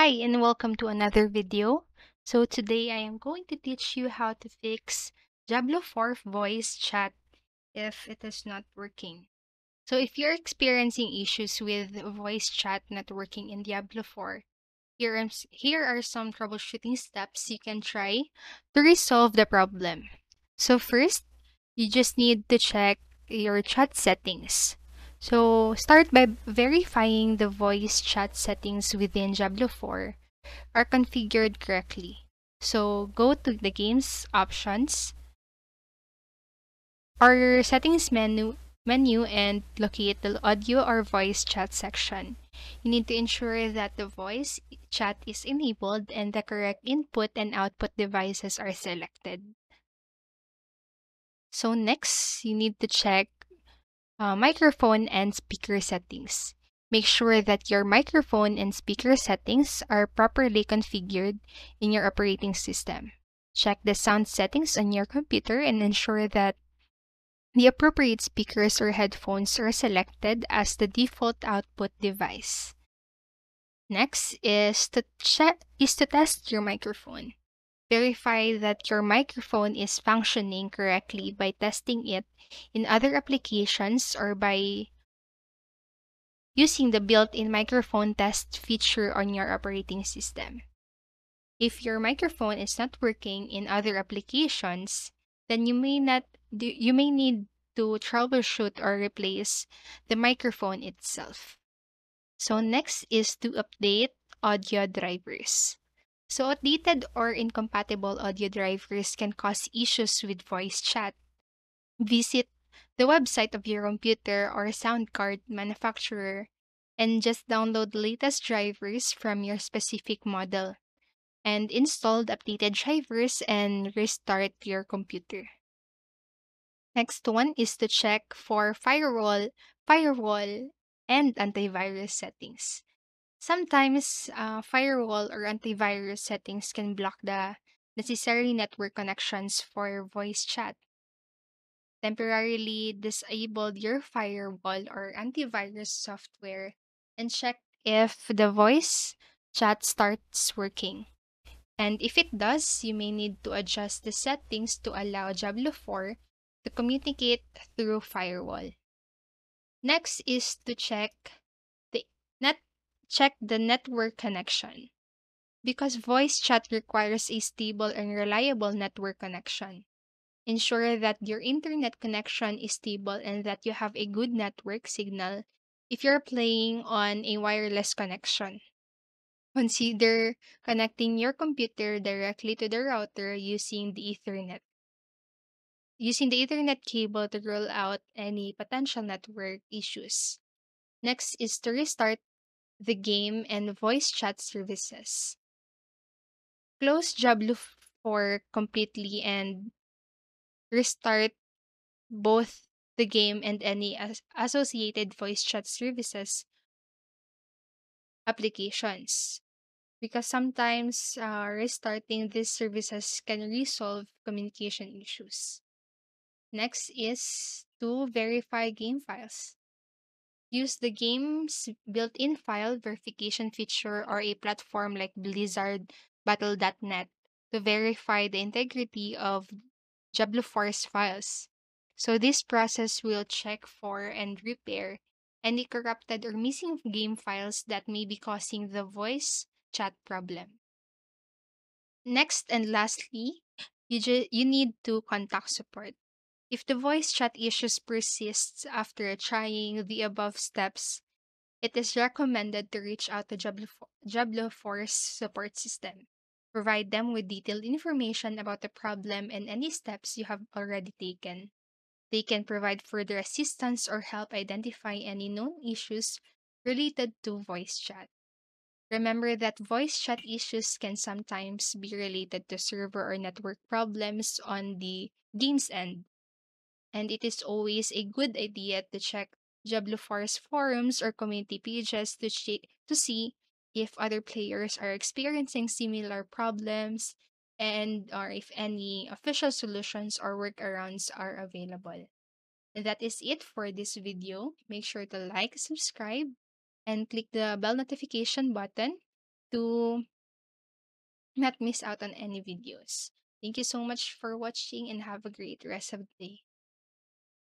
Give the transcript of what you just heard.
Hi and welcome to another video. So today I am going to teach you how to fix Diablo 4 voice chat if it is not working. So if you're experiencing issues with voice chat not working in Diablo 4, here are some troubleshooting steps you can try to resolve the problem. So first, you just need to check your chat settings. So start by verifying the voice chat settings within Diablo 4 are configured correctly. So go to the game's options or settings menu and locate the audio or voice chat section. You need to ensure that the voice chat is enabled and the correct input and output devices are selected. So next, you need to check microphone and speaker settings. Make sure that your microphone and speaker settings are properly configured in your operating system. Check the sound settings on your computer and ensure that the appropriate speakers or headphones are selected as the default output device. Next is to test your microphone. Verify that your microphone is functioning correctly by testing it in other applications or by using the built-in microphone test feature on your operating system. If your microphone is not working in other applications, then you may need to troubleshoot or replace the microphone itself. So next is to update audio drivers. So outdated or incompatible audio drivers can cause issues with voice chat. Visit the website of your computer or sound card manufacturer and just download the latest drivers from your specific model and install the updated drivers and restart your computer. Next one is to check for firewall, and antivirus settings. Sometimes firewall or antivirus settings can block the necessary network connections for voice chat. Temporarily disable your firewall or antivirus software and check if the voice chat starts working. And if it does, you may need to adjust the settings to allow Diablo 4 to communicate through firewall. Next is to the net check the network connection. Because voice chat requires a stable and reliable network connection. Ensure that your internet connection is stable and that you have a good network signal if you're playing on a wireless connection. Consider connecting your computer directly to the router using the Ethernet. Using the Ethernet cable to rule out any potential network issues. Next is to restart the game and voice chat services. Close Diablo 4 completely and restart both the game and any associated voice chat services applications. Because sometimes restarting these services can resolve communication issues. Next is to verify game files. Use the game's built-in file verification feature or a platform like Blizzard Battle.net to verify the integrity of Diablo 4's files. So this process will check for and repair any corrupted or missing game files that may be causing the voice chat problem. Next and lastly, you need to contact support. If the voice chat issues persists after trying the above steps, it is recommended to reach out to Diablo 4's support system. Provide them with detailed information about the problem and any steps you have already taken. They can provide further assistance or help identify any known issues related to voice chat. Remember that voice chat issues can sometimes be related to server or network problems on the game's end, and it is always a good idea to check Diablo 4's forums or community pages to see if other players are experiencing similar problems and or if any official solutions or workarounds are available. And that is it for this video. Make sure to like, subscribe, and click the bell notification button to not miss out on any videos. Thank you so much for watching and have a great rest of the day.